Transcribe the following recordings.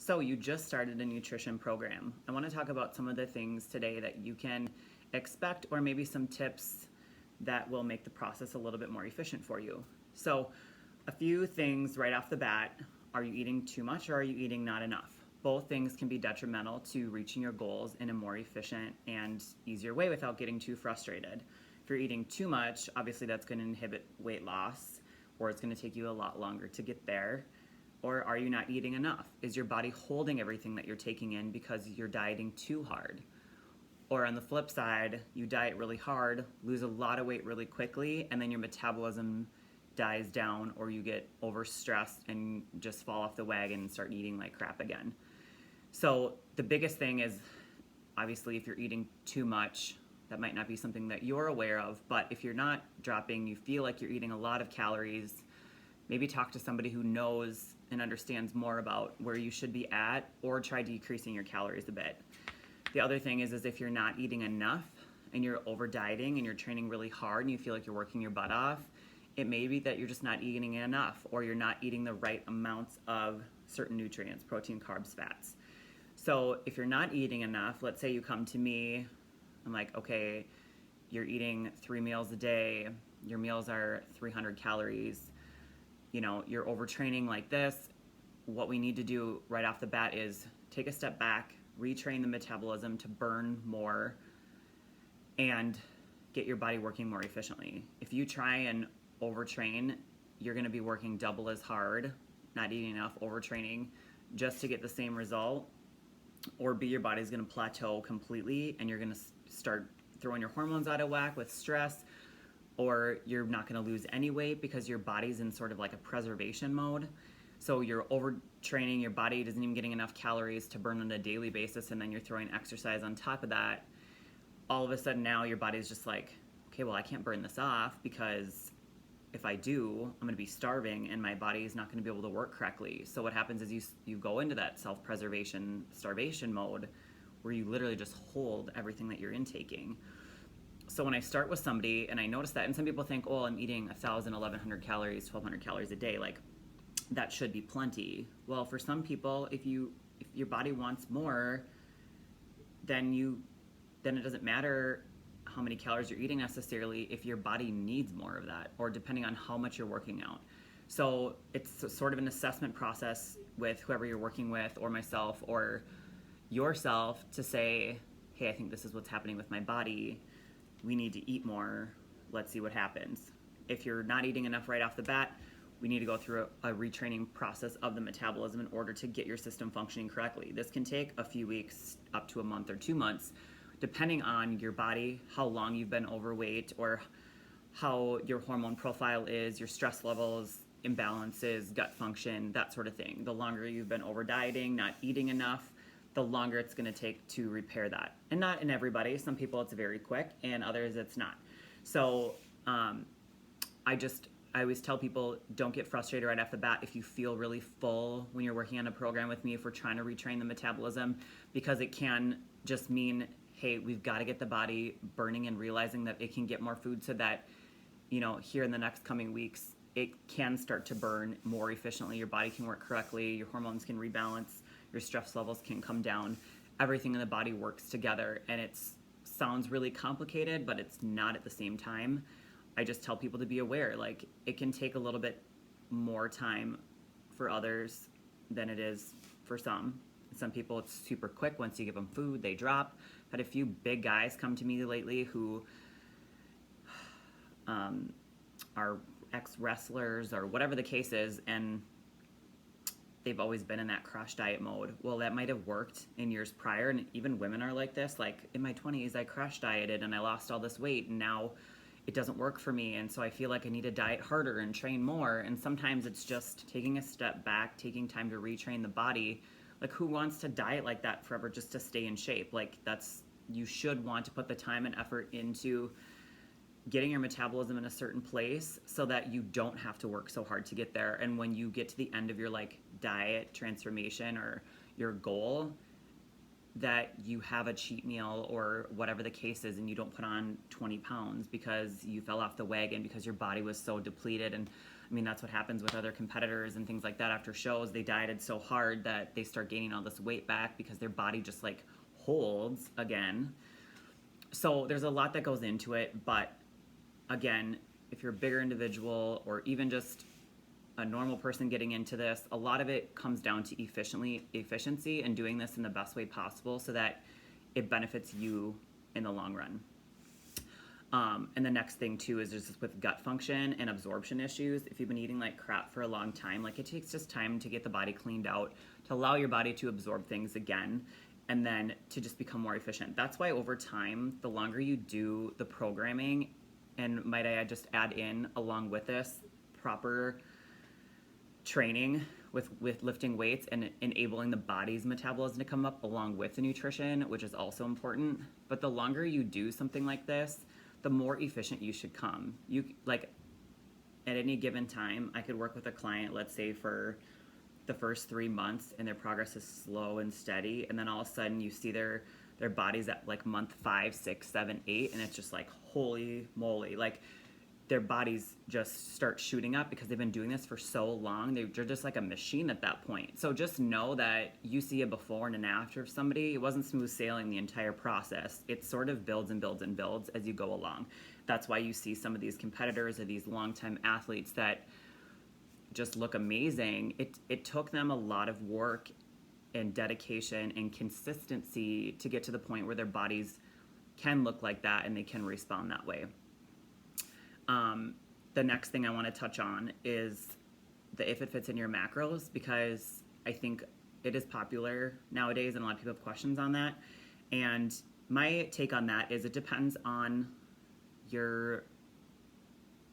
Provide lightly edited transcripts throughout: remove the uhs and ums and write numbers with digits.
So you just started a nutrition program. I want to talk about some of the things today that you can expect, or maybe some tips that will make the process a little bit more efficient for you. So a few things right off the bat: are you eating too much or are you eating not enough? Both things can be detrimental to reaching your goals in a more efficient and easier way without getting too frustrated. If you're eating too much, obviously that's going to inhibit weight loss, or it's going to take you a lot longer to get there. Or are you not eating enough? Is your body holding everything that you're taking in because you're dieting too hard? Or on the flip side, you diet really hard, lose a lot of weight really quickly, and then your metabolism dies down, or you get overstressed and just fall off the wagon and start eating like crap again. So the biggest thing is, obviously, if you're eating too much, that might not be something that you're aware of, but if you're not dropping, you feel like you're eating a lot of calories, maybe talk to somebody who knows and understands more about where you should be at, or try decreasing your calories a bit. The other thing is if you're not eating enough and you're over dieting and you're training really hard and you feel like you're working your butt off, it may be that you're just not eating enough, or you're not eating the right amounts of certain nutrients: protein, carbs, fats. So if you're not eating enough, let's say you come to me, I'm like, okay, you're eating 3 meals a day, your meals are 300 calories, you're overtraining like this. What we need to do right off the bat is take a step back, retrain the metabolism to burn more, and get your body working more efficiently. If you try and overtrain, you're going to be working double as hard, not eating enough, overtraining, just to get the same result. Or B, your body's going to plateau completely and you're going to start throwing your hormones out of whack with stress, or you're not going to lose any weight because your body's in sort of like a preservation mode. So you're overtraining, your body isn't even getting enough calories to burn on a daily basis, and then you're throwing exercise on top of that. All of a sudden now your body's just like, okay, well, I can't burn this off, because if I do, I'm going to be starving and my body is not going to be able to work correctly. So what happens is you go into that self-preservation, starvation mode, where you literally just hold everything that you're intaking. So when I start with somebody and I notice that, and some people think, oh, I'm eating 1,000, 1,100 calories, 1,200 calories a day, like that should be plenty. Well, for some people, if your body wants more, then it doesn't matter how many calories you're eating necessarily, if your body needs more of that, or depending on how much you're working out. So it's sort of an assessment process with whoever you're working with, or myself, or yourself, to say, hey, I think this is what's happening with my body. We need to eat more. Let's see what happens. If you're not eating enough right off the bat, we need to go through a retraining process of the metabolism in order to get your system functioning correctly. This can take a few weeks, up to a month or 2 months, depending on your body, how long you've been overweight, or how your hormone profile is, your stress levels, imbalances, gut function, that sort of thing. The longer you've been over dieting, not eating enough, the longer it's going to take to repair that. And not in everybody. Some people it's very quick, and others it's not. So I always tell people, don't get frustrated right off the bat if you feel really full when you're working on a program with me, if we're trying to retrain the metabolism, because it can just mean, hey, we've got to get the body burning and realizing that it can get more food, so that, here in the next coming weeks, it can start to burn more efficiently. Your body can work correctly, your hormones can rebalance, your stress levels can come down. Everything in the body works together, and it sounds really complicated, but it's not at the same time. I just tell people to be aware, like, it can take a little bit more time for others than it is for some. Some people, it's super quick. Once you give them food, they drop. I've had a few big guys come to me lately who are ex-wrestlers or whatever the case is, and they've always been in that crash diet mode. Well, that might have worked in years prior, and even women are like this. Like, in my 20s, I crash dieted and I lost all this weight, and now it doesn't work for me, and so I feel like I need to diet harder and train more. And sometimes it's just taking a step back, taking time to retrain the body. Like, who wants to diet like that forever just to stay in shape? Like, you should want to put the time and effort into getting your metabolism in a certain place so that you don't have to work so hard to get there. And when you get to the end of your diet transformation or your goal, that you have a cheat meal or whatever the case is, and you don't put on 20 pounds because you fell off the wagon, because your body was so depleted. And I mean, that's what happens with other competitors and things like that. After shows, they dieted so hard that they start gaining all this weight back because their body just like holds again. So there's a lot that goes into it, but again, if you're a bigger individual or even just a normal person getting into this, a lot of it comes down to efficiency and doing this in the best way possible so that it benefits you in the long run. And the next thing too is just with gut function and absorption issues. If you've been eating like crap for a long time, like it takes just time to get the body cleaned out, to allow your body to absorb things again, and then to just become more efficient. That's why over time, the longer you do the programming, and might I just add in along with this, proper training with lifting weights and enabling the body's metabolism to come up along with the nutrition, which is also important. But the longer you do something like this, the more efficient you should come. You like at any given time, I could work with a client, let's say for the first 3 months, and their progress is slow and steady, and then all of a sudden you see their bodies at like month 5, 6, 7, 8, and it's just like holy moly, like their bodies just start shooting up because they've been doing this for so long. They're just like a machine at that point. So just know that you see a before and an after of somebody. It wasn't smooth sailing the entire process. It sort of builds and builds and builds as you go along. That's why you see some of these competitors or these longtime athletes that just look amazing. It took them a lot of work and dedication and consistency to get to the point where their bodies can look like that and they can respond that way. The next thing I want to touch on is the if it fits in your macros, because I think it is popular nowadays and a lot of people have questions on that. And my take on that is it depends on your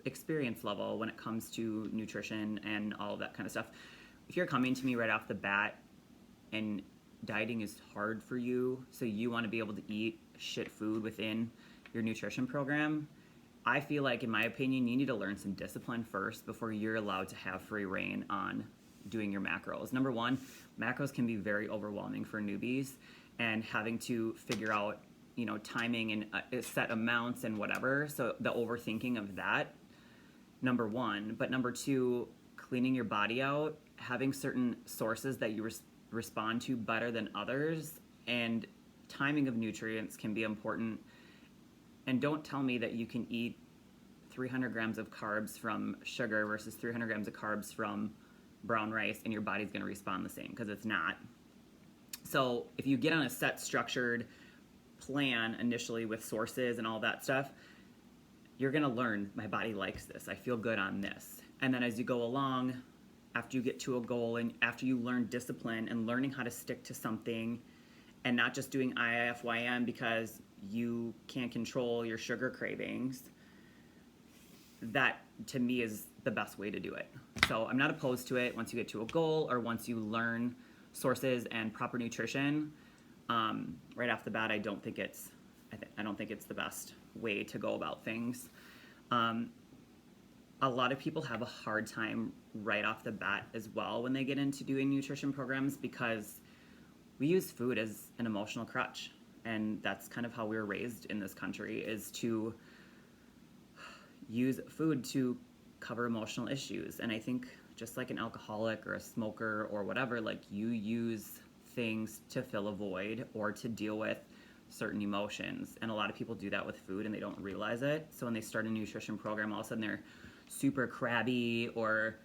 experience level when it comes to nutrition and all of that kind of stuff. If you're coming to me right off the bat and dieting is hard for you, so you want to be able to eat shit food within your nutrition program, I feel like, in my opinion, you need to learn some discipline first before you're allowed to have free reign on doing your macros. Number one, macros can be very overwhelming for newbies, and having to figure out, timing and set amounts and whatever. So the overthinking of that, number one. But number two, cleaning your body out, having certain sources that you respond to better than others, and timing of nutrients can be important. And don't tell me that you can eat 300 grams of carbs from sugar versus 300 grams of carbs from brown rice and your body's going to respond the same, because it's not. So if you get on a set structured plan initially with sources and all that stuff, you're going to learn, my body likes this, I feel good on this. And then as you go along, after you get to a goal and after you learn discipline and learning how to stick to something and not just doing IIFYM because you can't control your sugar cravings, that to me is the best way to do it. So I'm not opposed to it once you get to a goal or once you learn sources and proper nutrition. Right off the bat, I don't think it's the best way to go about things. A lot of people have a hard time right off the bat as well when they get into doing nutrition programs, because we use food as an emotional crutch. And that's kind of how we were raised in this country, is to use food to cover emotional issues. And I think just like an alcoholic or a smoker or whatever, like you use things to fill a void or to deal with certain emotions. And a lot of people do that with food and they don't realize it. So when they start a nutrition program, all of a sudden they're super crabby or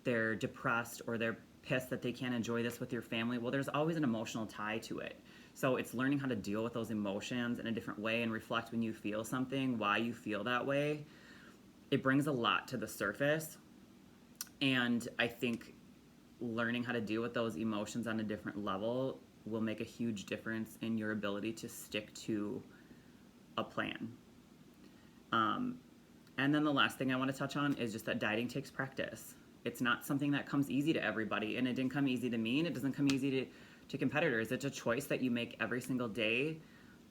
they're depressed or they're pissed that they can't enjoy this with your family. Well, there's always an emotional tie to it. So it's learning how to deal with those emotions in a different way and reflect when you feel something, why you feel that way. It brings a lot to the surface. And I think learning how to deal with those emotions on a different level will make a huge difference in your ability to stick to a plan. And then the last thing I want to touch on is just that dieting takes practice. It's not something that comes easy to everybody, and it didn't come easy to me, and it doesn't come easy to competitors. It's a choice that you make every single day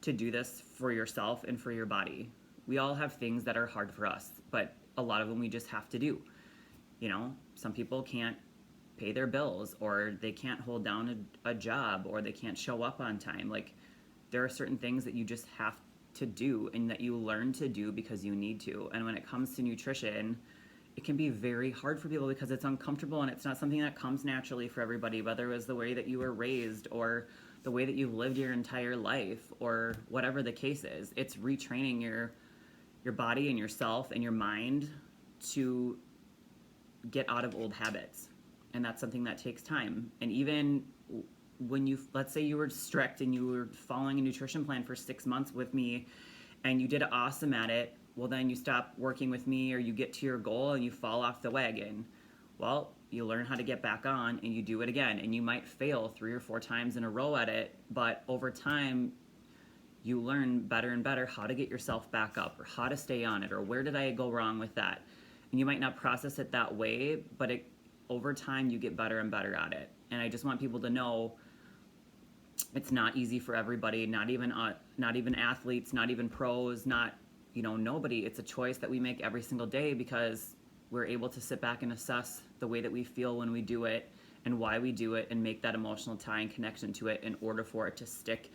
to do this for yourself and for your body. We all have things that are hard for us, but a lot of them we just have to do. Some people can't pay their bills, or they can't hold down a job, or they can't show up on time. Like, there are certain things that you just have to do and that you learn to do because you need to. And when it comes to nutrition, it can be very hard for people because it's uncomfortable and it's not something that comes naturally for everybody, whether it was the way that you were raised or the way that you've lived your entire life or whatever the case is. It's retraining your body and yourself and your mind to get out of old habits. And that's something that takes time. And even when you, let's say you were strict and you were following a nutrition plan for 6 months with me and you did awesome at it, well, then you stop working with me or you get to your goal and you fall off the wagon. Well, you learn how to get back on and you do it again. And you might fail 3 or 4 times in a row at it, but over time, you learn better and better how to get yourself back up or how to stay on it or where did I go wrong with that. And you might not process it that way, but over time, you get better and better at it. And I just want people to know it's not easy for everybody, not even athletes, not even pros, not nobody. It's a choice that we make every single day because we're able to sit back and assess the way that we feel when we do it and why we do it and make that emotional tie and connection to it in order for it to stick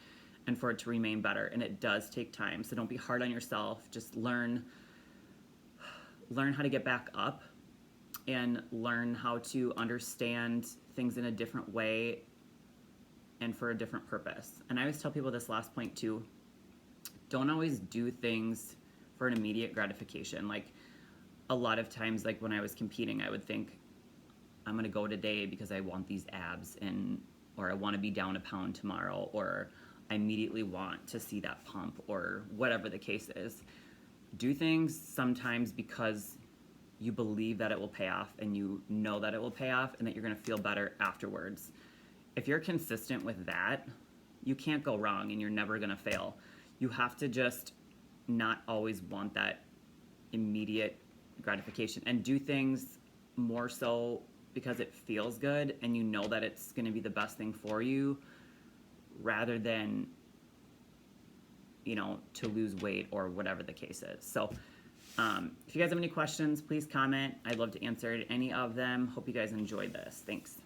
and for it to remain better. And it does take time. So don't be hard on yourself. Just learn how to get back up and learn how to understand things in a different way and for a different purpose. And I always tell people this last point too. Don't always do things for an immediate gratification. Like a lot of times, like when I was competing, I would think, I'm gonna go today because I want these abs or I wanna be down a pound tomorrow, or I immediately want to see that pump, or whatever the case is. Do things sometimes because you believe that it will pay off and you know that it will pay off and that you're gonna feel better afterwards. If you're consistent with that, you can't go wrong and you're never gonna fail. You have to just not always want that immediate gratification and do things more so because it feels good and you know that it's going to be the best thing for you rather than to lose weight or whatever the case is. So if you guys have any questions, please comment. I'd love to answer any of them. Hope you guys enjoyed this. Thanks.